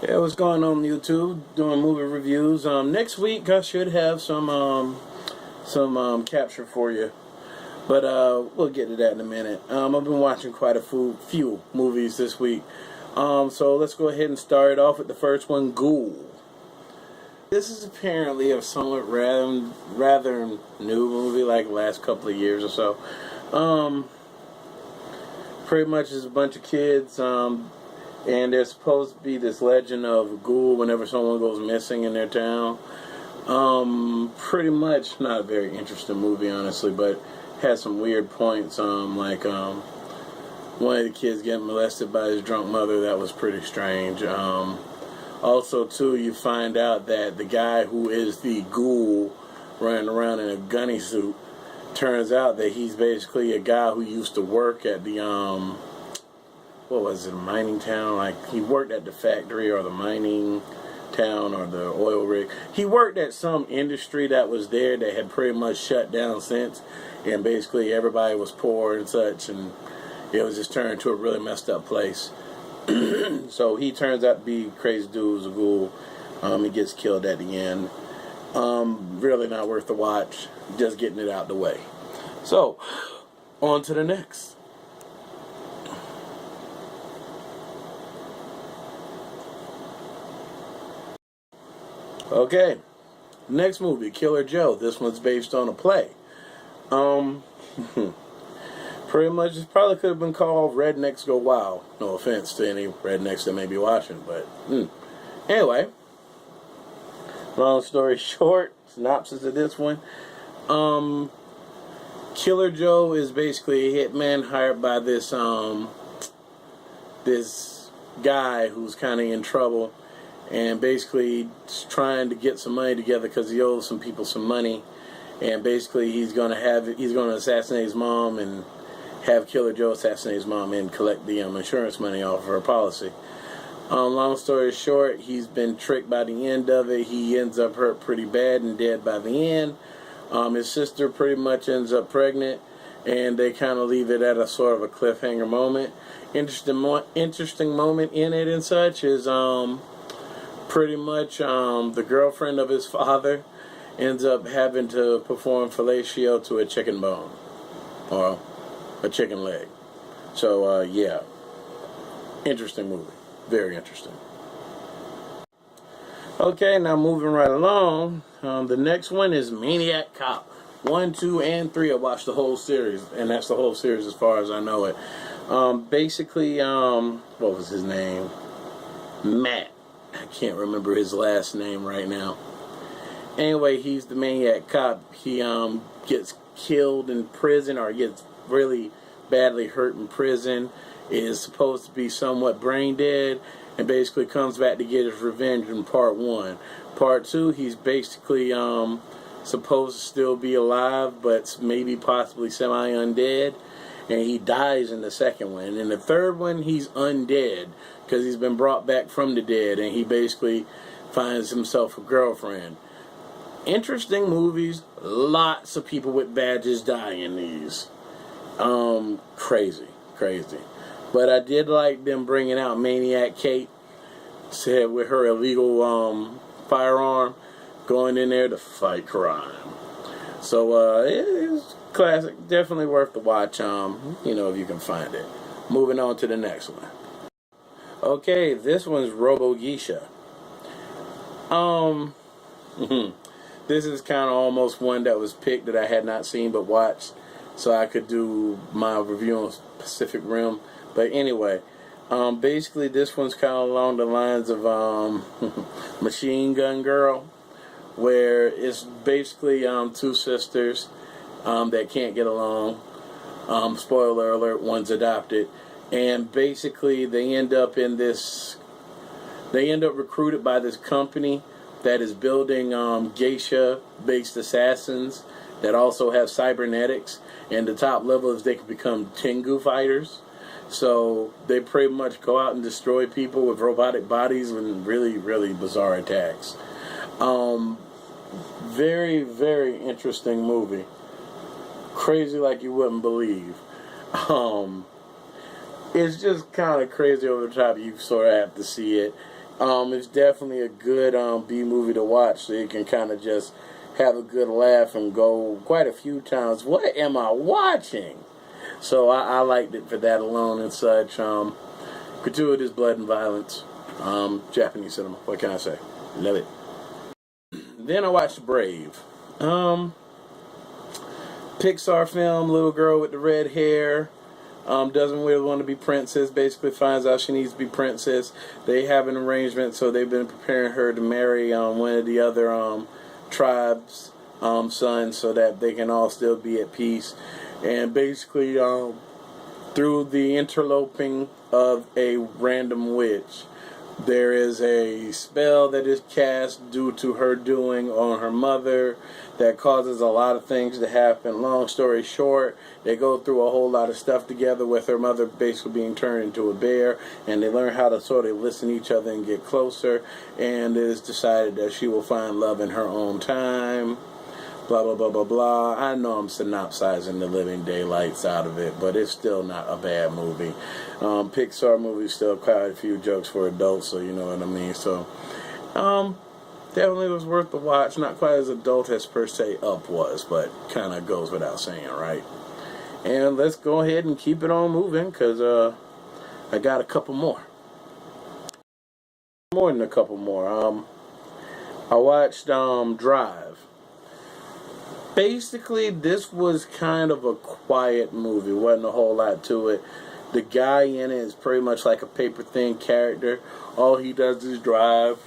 Yeah, what's going on YouTube? Doing movie reviews. Next week I should have some capture for you, but we'll get to that in a minute. I've been watching quite a few movies this week. So let's go ahead and start off with the first one, Ghoul. This is apparently a somewhat rather new movie, like the last couple of years or so. Pretty much is a bunch of kids. And there's supposed to be this legend of Ghoul whenever someone goes missing in their town. Pretty much not a very interesting movie, honestly, but had some weird points. Like one of the kids getting molested by his drunk mother. That was pretty strange. Also, too, you find out that the guy who is the Ghoul running around in a gunny suit turns out that he's basically a guy who used to work at the what was it, a mining town? Like, he worked at the factory or the mining town or the oil rig. He worked at some industry that was there that had pretty much shut down since, and basically everybody was poor and such, and it was just turned into a really messed up place. So he turns out to be a crazy dude, a Ghoul. He gets killed at the end. Really not worth the watch. Just getting it out the way. So, on to the next. Okay, next movie, Killer Joe. This one's based on a play. Pretty much, it probably could have been called Rednecks Go Wild. No offense to any rednecks that may be watching, but anyway, long story short, synopsis of this one. Killer Joe is basically a hitman hired by this this guy who's kind of in trouble, and basically trying to get some money together because he owes some people some money, and basically he's gonna assassinate his mom and have Killer Joe assassinate his mom and collect the insurance money off of her policy. Long story short, he's been tricked by the end of it. He ends up hurt pretty bad and dead by the end. His sister pretty much ends up pregnant, and they kind of leave it at a sort of a cliffhanger moment. Interesting moment in it and such is pretty much the girlfriend of his father ends up having to perform fellatio to a chicken bone or a chicken leg. So yeah, interesting movie, very interesting. Okay, now moving right along, the next one is Maniac Cop. 1, 2, and 3. I watched the whole series, and that's the whole series as far as I know it. Basically, what was his name? Matt. I can't remember his last name right now. Anyway, he's the Maniac Cop. He gets killed in prison, or gets really badly hurt in prison, is supposed to be somewhat brain dead, and basically comes back to get his revenge in part 1. Part 2, he's basically supposed to still be alive, but maybe possibly semi-undead, and he dies in the second one. And in the third one, he's undead because he's been brought back from the dead, and he basically finds himself a girlfriend. Interesting movies. Lots of people with badges die in these. Crazy. But I did like them bringing out Maniac Kate, said with her illegal firearm, going in there to fight crime. So it's classic, definitely worth the watch. If you can find it. Moving on to the next one. Okay, this one's Robo Geisha. This is kind of almost one that was picked that I had not seen but watched, so I could do my review on Pacific Rim. But anyway, basically this one's kind of along the lines of Machine Gun Girl, where it's basically two sisters that can't get along. Spoiler alert, one's adopted. And basically they end up recruited by this company that is building geisha-based assassins that also have cybernetics, and the top level is they can become Tengu fighters. So they pretty much go out and destroy people with robotic bodies and really, really bizarre attacks. Very, very interesting movie. Crazy like you wouldn't believe. It's just kind of crazy over the top. You sort of have to see it. It's definitely a good B movie to watch, so you can kind of just have a good laugh and go quite a few times, what am I watching? So I liked it for that alone and such. Gratuitous blood and violence. Japanese cinema. What can I say? Love it. Then I watched Brave. Pixar film, little girl with the red hair. Doesn't really want to be princess. Basically finds out she needs to be princess. They have an arrangement, so they've been preparing her to marry one of the other tribes' sons, so that they can all still be at peace. And basically, through the interloping of a random witch, there is a spell that is cast due to her doing on her mother that causes a lot of things to happen. Long story short, they go through a whole lot of stuff together with her mother basically being turned into a bear, and they learn how to sort of listen to each other and get closer, and it is decided that she will find love in her own time. Blah, blah, blah, blah, blah. I know I'm synopsizing the living daylights out of it, but it's still not a bad movie. Pixar movies still quite a few jokes for adults, so you know what I mean. So, definitely was worth the watch. Not quite as adult as per se Up was, but kind of goes without saying, right? And let's go ahead and keep it on moving, because I got a couple more. More than a couple more. I watched Drive. Basically, this was kind of a quiet movie. Wasn't a whole lot to it. The guy in it is pretty much like a paper thin character. All he does is drive.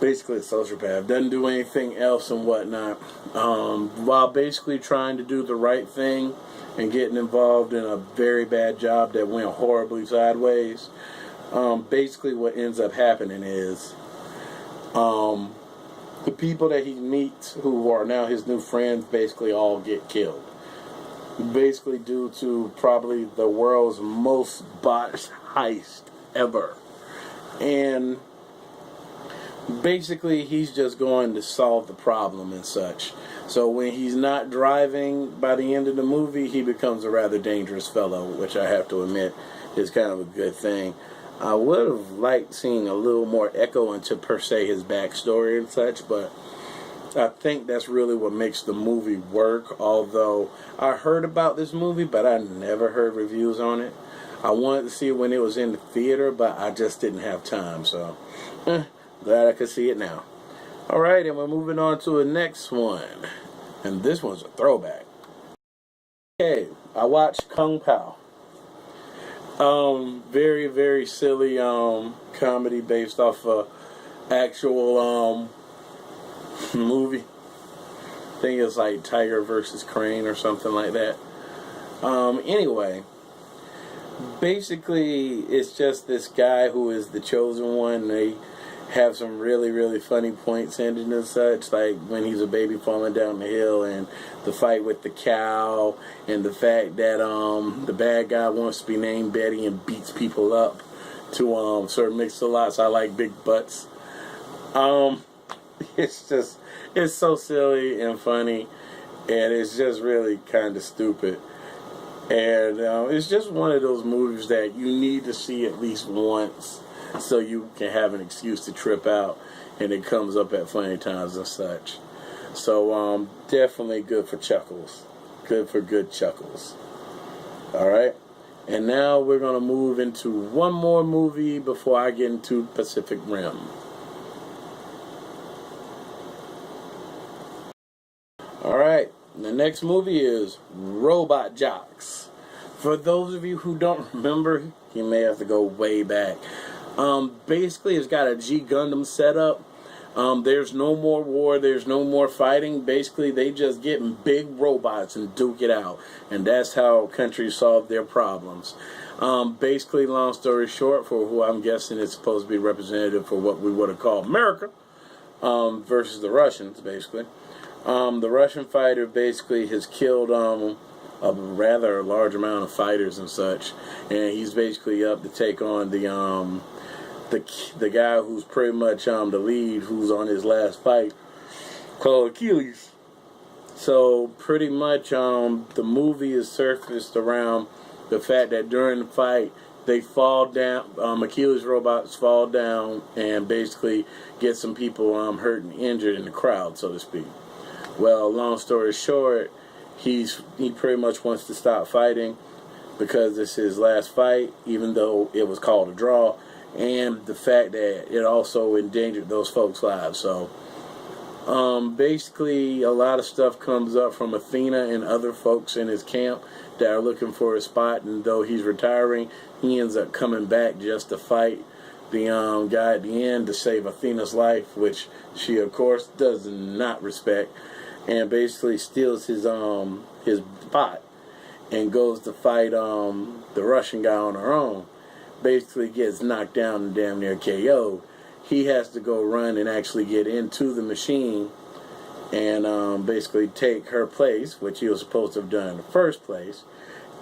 Basically a sociopath. Doesn't do anything else and whatnot. While basically trying to do the right thing and getting involved in a very bad job that went horribly sideways. Basically what ends up happening is the people that he meets, who are now his new friends, basically all get killed. Basically due to probably the world's most botched heist ever. And basically he's just going to solve the problem and such. So when he's not driving, by the end of the movie, he becomes a rather dangerous fellow, which I have to admit is kind of a good thing. I would have liked seeing a little more echo into per se his backstory and such, but I think that's really what makes the movie work. Although I heard about this movie, but I never heard reviews on it. I wanted to see it when it was in the theater, but I just didn't have time. So glad I could see it now. Alright, and we're moving on to the next one. And this one's a throwback. Okay, I watched Kung Pao. Very, very silly comedy based off a actual movie. I think it's like Tiger versus Crane or something like that. Anyway, basically it's just this guy who is the chosen one. They have some really, really funny points ending and such, like when he's a baby falling down the hill, and the fight with the cow, and the fact that the bad guy wants to be named Betty and beats people up to sort of mix a lot. So I like big butts. It's so silly and funny, and it's just really kind of stupid. And it's just one of those movies that you need to see at least once, so you can have an excuse to trip out, and it comes up at funny times and such. So definitely good for chuckles. Good for good chuckles. Alright? And now we're going to move into one more movie before I get into Pacific Rim. Alright, the next movie is Robot Jocks. For those of you who don't remember, you may have to go way back. Basically, it's got a G Gundam setup. There's no more war. There's no more fighting. Basically, they just get big robots and duke it out. And that's how countries solve their problems. Basically, long story short, for who I'm guessing is supposed to be representative for what we would have called America, versus the Russians, basically. The Russian fighter basically has killed a rather large amount of fighters and such. And he's basically up to take on the guy who's pretty much the lead, who's on his last fight, called Achilles. So pretty much the movie is surfaced around the fact that during the fight they fall down. Achilles robots fall down and basically get some people hurt and injured in the crowd, so to speak. Well, long story short, he pretty much wants to stop fighting because it's his last fight, even though it was called a draw, and the fact that it also endangered those folks' lives. So basically, a lot of stuff comes up from Athena and other folks in his camp that are looking for a spot, and though he's retiring, he ends up coming back just to fight the guy at the end to save Athena's life, which she, of course, does not respect, and basically steals his bot and goes to fight the Russian guy on her own. Basically gets knocked down and damn near KO'd. He has to go run and actually get into the machine and basically take her place, which he was supposed to have done in the first place,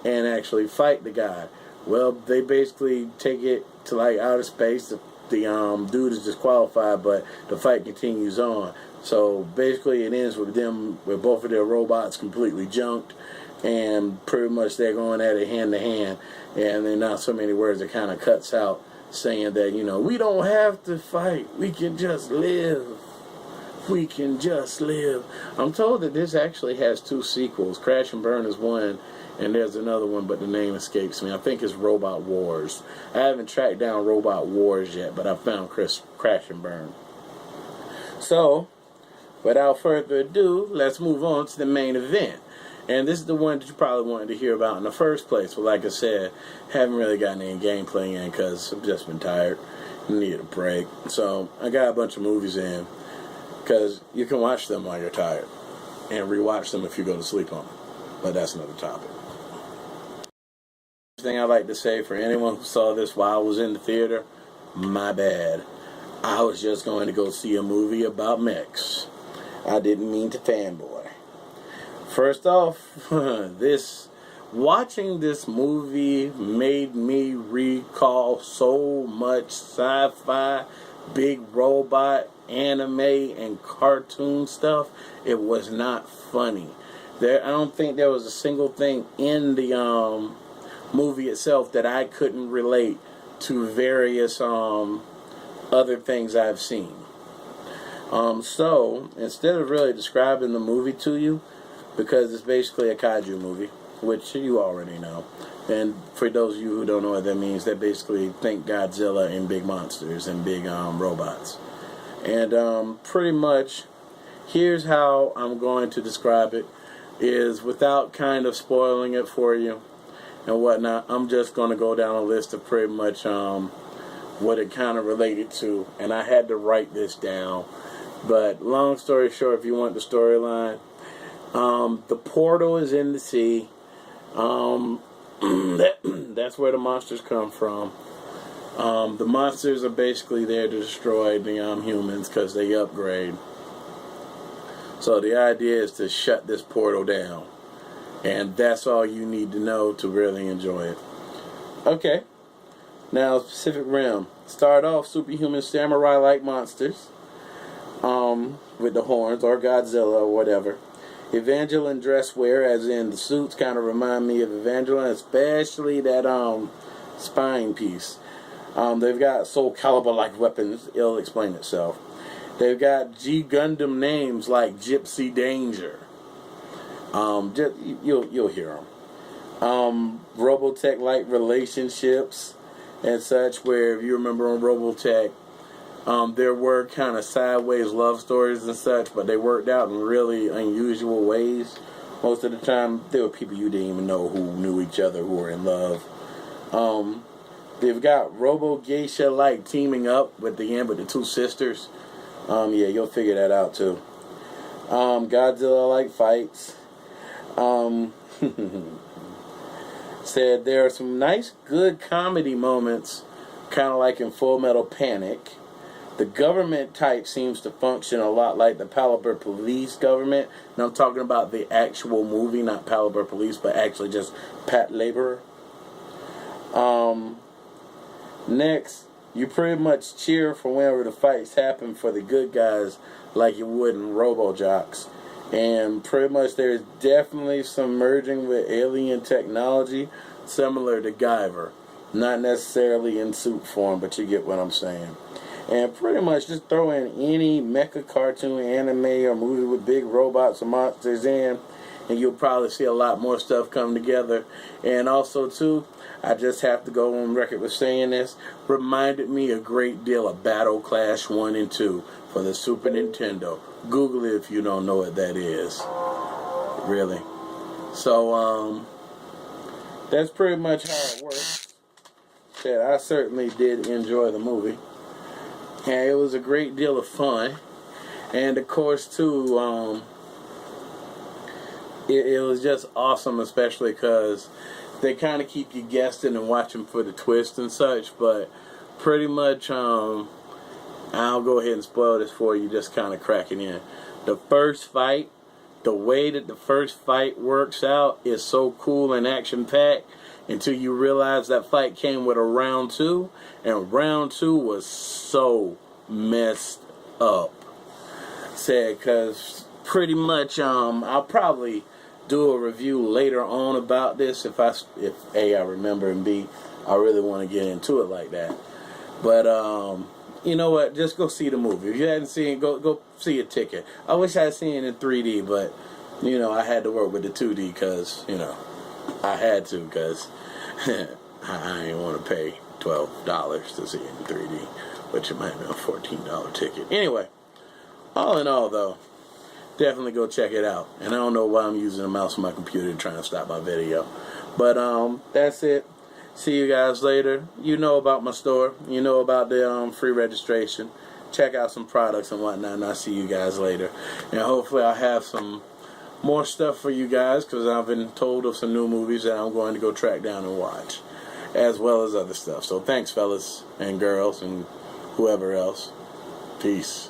and actually fight the guy. Well, they basically take it to like outer space. The dude is disqualified, but the fight continues on. So basically it ends with them, with both of their robots completely junked, and pretty much they're going at it hand to hand, and then not so many words, it kind of cuts out saying that, you know, we don't have to fight, we can just live. We can just live. I'm told that this actually has 2 sequels. Crash and Burn is one, and there's another one, but the name escapes me. I think it's Robot Wars. I haven't tracked down Robot Wars yet, but I found Crash and Burn. So, without further ado, let's move on to the main event. And this is the one that you probably wanted to hear about in the first place. But like I said, haven't really gotten any gameplay in because I've just been tired. Needed a break. So I got a bunch of movies in because you can watch them while you're tired and rewatch them if you go to sleep on them. But that's another topic. Thing I'd like to say for anyone who saw this while I was in the theater, my bad. I was just going to go see a movie about mechs. I didn't mean to fanboy. First off, watching this movie made me recall so much sci-fi, big robot, anime, and cartoon stuff. It was not funny. I don't think there was a single thing in the movie itself that I couldn't relate to various other things I've seen. So instead of really describing the movie to you, because it's basically a kaiju movie, which you already know. And for those of you who don't know what that means, they basically think Godzilla and big monsters and big robots. And pretty much, here's how I'm going to describe it, is without kind of spoiling it for you and whatnot, I'm just going to go down a list of pretty much what it kind of related to. And I had to write this down. But long story short, if you want the storyline, the portal is in the sea. That's where the monsters come from. The monsters are basically there to destroy the humans because they upgrade. So the idea is to shut this portal down. And that's all you need to know to really enjoy it. Okay. Now, Pacific Rim. Start off superhuman samurai-like monsters. With the horns, or Godzilla, or whatever. Evangeline dress wear, as in the suits, kind of remind me of Evangeline, especially that spine piece. They've got Soul Calibur-like weapons. It'll explain itself. They've got G Gundam names like Gypsy Danger. You'll hear them. Robotech-like relationships and such, where if you remember on Robotech, there were kind of sideways love stories and such, but they worked out in really unusual ways. Most of the time, there were people you didn't even know who knew each other who were in love. They've got Robo Geisha like teaming up with the 2 sisters. Yeah, you'll figure that out too. Godzilla like fights. Said there are some nice, good comedy moments, kind of like in Full Metal Panic. The government type seems to function a lot like the Palabur Police government. And I'm talking about the actual movie, not Palabur Police, but actually just Pat Laborer. Next, you pretty much cheer for whenever the fights happen for the good guys like you would in Robo-Jocks. And pretty much there's definitely some merging with alien technology, similar to Guyver. Not necessarily in suit form, but you get what I'm saying. And pretty much just throw in any mecha cartoon, anime, or movie with big robots or monsters in, and you'll probably see a lot more stuff come together. And also, too, I just have to go on record with saying this, reminded me a great deal of Battle Clash 1 and 2 for the Super Nintendo. Google it if you don't know what that is. Really. So, that's pretty much how it works. I certainly did enjoy the movie. And it was a great deal of fun. And of course, too, it was just awesome, especially because they kind of keep you guessing and watching for the twist and such. But pretty much, I'll go ahead and spoil this for you, just kind of cracking in. The first fight, the way that the first fight works out is so cool and action-packed until you realize that fight came with a round 2, and round 2 was so messed up. Said, because pretty much, I'll probably do a review later on about this if A, I remember, and B, I really want to get into it like that. But, you know what? Just go see the movie. If you hadn't seen it, go see a ticket. I wish I had seen it in 3D, but, you know, I had to work with the 2D because, you know, I had to because I didn't want to pay $12 to see it in 3D, which it might have been a $14 ticket. Anyway, all in all, though, definitely go check it out. And I don't know why I'm using a mouse on my computer trying to stop my video. But that's it. See you guys later. You know about my store. You know about the free registration. Check out some products and whatnot, and I'll see you guys later. And hopefully I'll have some more stuff for you guys, because I've been told of some new movies that I'm going to go track down and watch, as well as other stuff. So thanks, fellas and girls and whoever else. Peace.